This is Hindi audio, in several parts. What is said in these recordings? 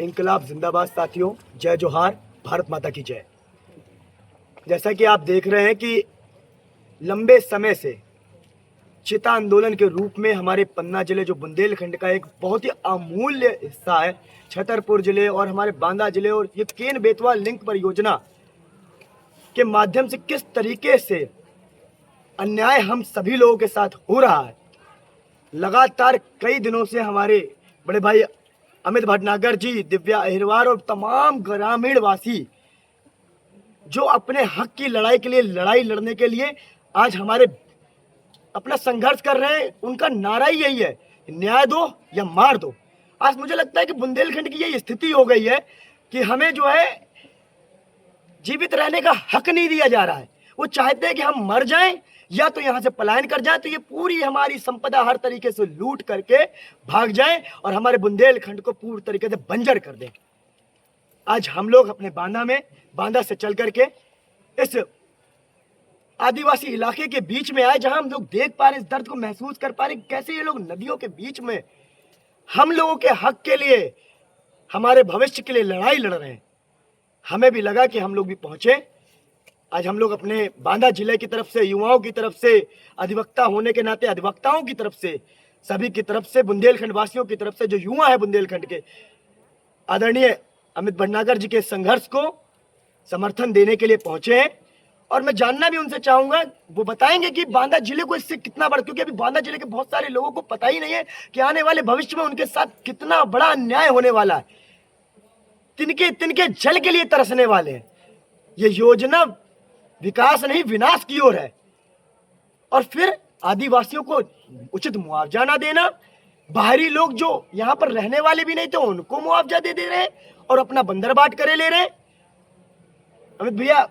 इनकलाब जिंदाबाद साथियों, जय जोहार, भारत माता की जय। जैसा कि आप देख रहे हैं कि लंबे समय से चिता आंदोलन के रूप में हमारे पन्ना जिले जो बुंदेलखंड का एक बहुत ही अमूल्य हिस्सा है, छतरपुर जिले और हमारे बांदा जिले और ये केन बेतवा लिंक परियोजना के माध्यम से किस तरीके से अन्याय हम सभी लोगों के साथ हो रहा है। लगातार कई दिनों से हमारे बड़े भाई अमित भटनागर जी, दिव्या अहिरवार और तमाम ग्रामीण वासी जो अपने हक की लड़ाई के लिए लड़ाई लड़ने के लिए आज हमारे अपना संघर्ष कर रहे हैं, उनका नारा ही यही है, न्याय दो या मार दो। आज मुझे लगता है कि बुंदेलखंड की ये स्थिति हो गई है कि हमें जो है जीवित रहने का हक नहीं दिया जा रहा है। वो चाहते हैं कि हम मर जाएं या तो यहाँ से पलायन कर जाए, तो ये पूरी हमारी संपदा हर तरीके से लूट करके भाग जाए और हमारे बुंदेलखंड को पूरी तरीके से बंजर कर दें। आज हम लोग अपने बांदा से चल करके इस आदिवासी इलाके के बीच में आए, जहां हम लोग देख पा रहे हैं, इस दर्द को महसूस कर पा रहे हैं, कैसे ये लोग नदियों के बीच में हम लोगों के हक के लिए, हमारे भविष्य के लिए लड़ाई लड़ रहे हैं। हमें भी लगा कि हम लोग भी पहुंचे। आज हम लोग अपने बांदा जिले की तरफ से, युवाओं की तरफ से, अधिवक्ता होने के नाते अधिवक्ताओं की तरफ से, सभी की तरफ से, बुंदेलखंड वासियों की तरफ से, जो युवा है बुंदेलखंड के, आदरणीय अमित भटनागर जी के संघर्ष को समर्थन देने के लिए पहुंचे हैं। और मैं जानना भी उनसे चाहूंगा, वो बताएंगे कि बांदा जिले को इससे कितना बड़ा, क्योंकि अभी बांदा जिले के बहुत सारे लोगों को पता ही नहीं है कि आने वाले भविष्य में उनके साथ कितना बड़ा अन्याय होने वाला है। तिनके तिनके जल के लिए तरसने वाले हैं। ये योजना विकास नहीं विनाश की ओर है। और फिर आदिवासियों को उचित मुआवजा ना देना, बाहरी लोग जो यहाँ पर रहने वाले भी नहीं थे उनको मुआवजा दे रहे हैं और अपना बंदरबाट करे ले रहे हैं। अमित भैया,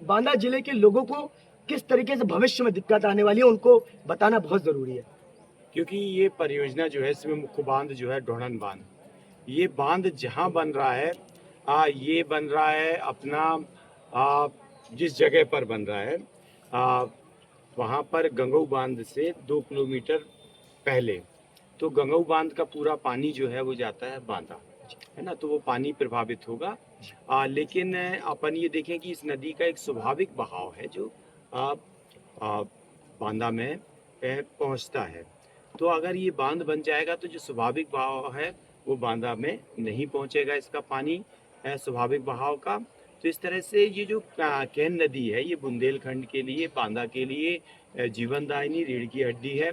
बांदा जिले के लोगों को किस तरीके से भविष्य में दिक्कत आने वाली है उनको बताना बहुत जरूरी है, क्योंकि ये परियोजना जो है, इसमें मुख्य बांध जो है ढोणन बांध, ये बांध जहाँ बन रहा है, ये बन रहा है अपना जिस जगह पर बन रहा है वहाँ पर गंगऊ बांध से 2 किलोमीटर पहले, तो गंगऊ बांध का पूरा पानी जो है वो जाता है बांदा, है ना, तो वो पानी प्रभावित होगा। लेकिन अपन ये देखें कि इस नदी का एक स्वाभाविक बहाव है जो बांदा में पहुंचता है। तो अगर ये बांध बन जाएगा तो जो स्वाभाविक बहाव है वो बांदा में नहीं पहुंचेगा, इसका पानी स्वाभाविक बहाव का। तो इस तरह से ये जो केन नदी है, ये बुंदेलखंड के लिए, बांदा के लिए जीवनदायिनी, रीढ़ की हड्डी है।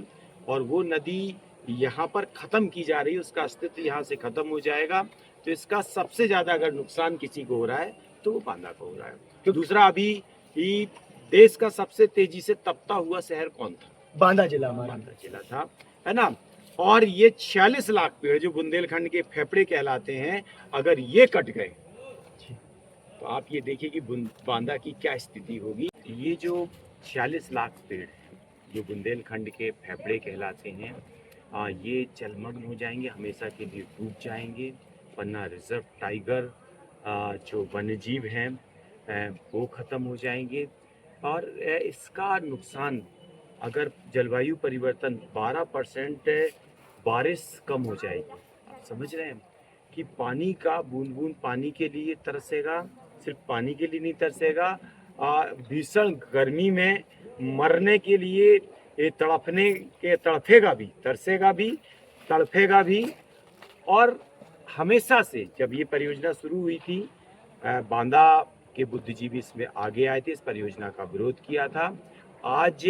और वो नदी यहाँ पर ख़त्म की जा रही है, उसका अस्तित्व यहाँ से ख़त्म हो जाएगा। तो इसका सबसे ज़्यादा अगर नुकसान किसी को हो रहा है तो वो बांदा को हो रहा है। तो दूसरा, अभी देश का सबसे तेजी से तपता हुआ शहर कौन था? बांदा जिला था, है ना। और ये 46 लाख पेड़ जो बुंदेलखंड के फेफड़े कहलाते हैं, अगर ये कट गए तो आप ये देखिए कि बांदा की क्या स्थिति होगी। ये जो 46 लाख पेड़ हैं जो बुंदेलखंड के फेफड़े कहलाते हैं, ये जलमग्न हो जाएंगे, हमेशा के लिए डूब जाएंगे। पन्ना रिजर्व टाइगर जो वन्यजीव हैं वो ख़त्म हो जाएंगे। और इसका नुकसान, अगर जलवायु परिवर्तन 12% बारिश कम हो जाएगी, आप समझ रहे हैं कि पानी का बूंद बूंद पानी के लिए तरसेगा, सिर्फ पानी के लिए नहीं तरसेगा, भीषण गर्मी में मरने के लिए ये तड़फेगा भी, तरसेगा भी, तड़फेगा भी। और हमेशा से जब ये परियोजना शुरू हुई थी, बांदा के बुद्धिजीवी इसमें आगे आए थे, इस परियोजना का विरोध किया था। आज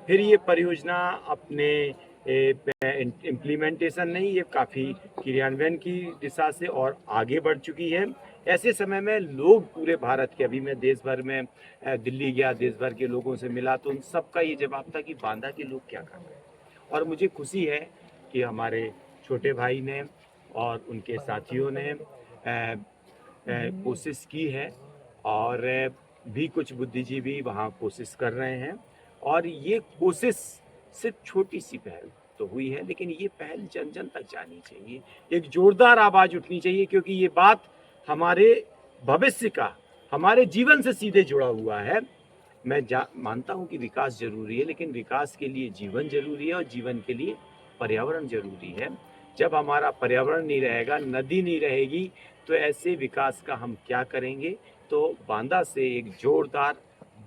फिर ये परियोजना अपने इम्प्लीमेंटेशन नहीं, ये काफ़ी क्रियान्वयन की दिशा से और आगे बढ़ चुकी है। ऐसे समय में लोग पूरे भारत के, अभी मैं देश भर में दिल्ली गया, देश भर के लोगों से मिला, तो उन सबका ये जवाब था कि बांदा के लोग क्या कर रहे हैं। और मुझे खुशी है कि हमारे छोटे भाई ने और उनके साथियों ने कोशिश की है, और भी कुछ बुद्धिजीवी वहाँ कोशिश कर रहे हैं। और ये कोशिश सिर्फ छोटी सी पहल तो हुई है, लेकिन ये पहल जन जन तक जानी चाहिए, एक जोरदार आवाज़ उठनी चाहिए, क्योंकि ये बात हमारे भविष्य का, हमारे जीवन से सीधे जुड़ा हुआ है। मैं मानता हूँ कि विकास जरूरी है, लेकिन विकास के लिए जीवन जरूरी है और जीवन के लिए पर्यावरण जरूरी है। जब हमारा पर्यावरण नहीं रहेगा, नदी नहीं रहेगी, तो ऐसे विकास का हम क्या करेंगे। तो बांदा से एक जोरदार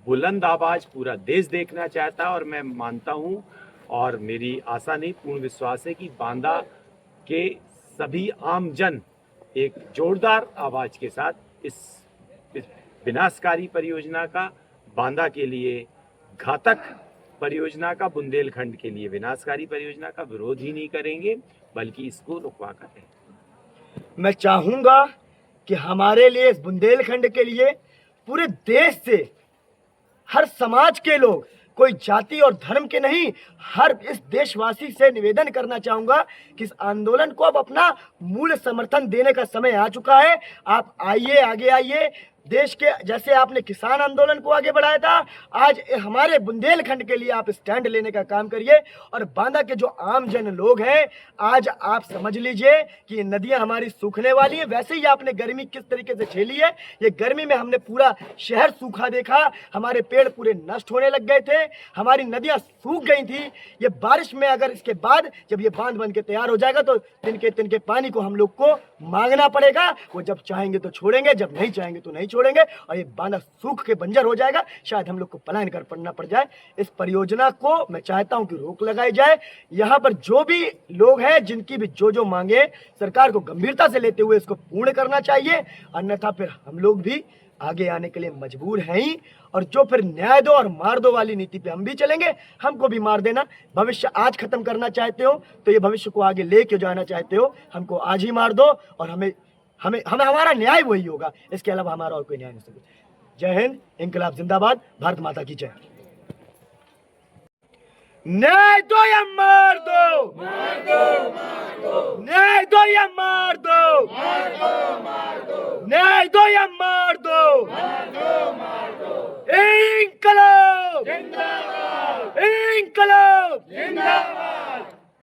बुलंद आवाज पूरा देश देखना चाहता है, और मैं मानता हूँ और मेरी आशा नहीं पूर्ण विश्वास है कि बांदा के सभी आम जन एक जोरदार आवाज के साथ इस विनाशकारी परियोजना का, बांदा के लिए घातक परियोजना का, बुंदेलखंड के लिए विनाशकारी परियोजना का विरोध ही नहीं करेंगे, बल्कि इसको रुकवा करें। मैं चाहूंगा कि हमारे लिए, इस बुंदेलखंड के लिए, पूरे देश से हर समाज के लोग, कोई जाति और धर्म के नहीं, हर इस देशवासी से निवेदन करना चाहूंगा कि इस आंदोलन को अब अपना मूल समर्थन देने का समय आ चुका है। आप आइए, आगे आइए। देश के, जैसे आपने किसान आंदोलन को आगे बढ़ाया था, आज हमारे बुंदेलखंड के लिए आप स्टैंड लेने का काम करिए। और बांदा के जो आम जन लोग हैं, आज आप समझ लीजिए कि ये नदियां हमारी सूखने वाली हैं। वैसे ही आपने गर्मी किस तरीके से झेली है, ये गर्मी में हमने पूरा शहर सूखा देखा, हमारे पेड़ पूरे नष्ट होने लग गए थे, हमारी नदियां सूख गई थी। ये बारिश में, अगर इसके बाद जब ये बांध बन के तैयार हो जाएगा, तो तिनके पानी को हम लोग को मांगना पड़ेगा। वो जब चाहेंगे तो छोड़ेंगे, जब नहीं चाहेंगे तो नहीं छोड़ेंगे, और ये बांधा सूख के बंजर हो जाएगा। शायद हम लोग को पलायन कर पड़ना पड़ जाए। इस परियोजना को मैं चाहता हूं कि रोक लगाई जाए। यहाँ पर जो भी लोग हैं, जिनकी भी जो मांगे, सरकार को गंभीरता से लेते हुए इसको पूर्ण करना चाहिए, अन्यथा फिर हम लोग भी आगे आने के लिए मजबूर हैं ही। और जो फिर न्याय दो और मार दो वाली नीति पे हम भी चलेंगे। हमको भी मार देना। भविष्य आज खत्म करना चाहते हो तो ये भविष्य को आगे लेके जाना चाहते हो, हमको आज ही मार दो, और हमें हमारा न्याय वही होगा। इसके अलावा हमारा और कोई न्याय नहीं सकता। जय हिंद, इंकलाब जिंदाबाद, भारत माता की जय। न्याय दो या मार दो, मार दो, मार दो। न्याय दो या मार दो, मार दो, मार दो। न्याय दो या मार दो, मार दो, मार दो।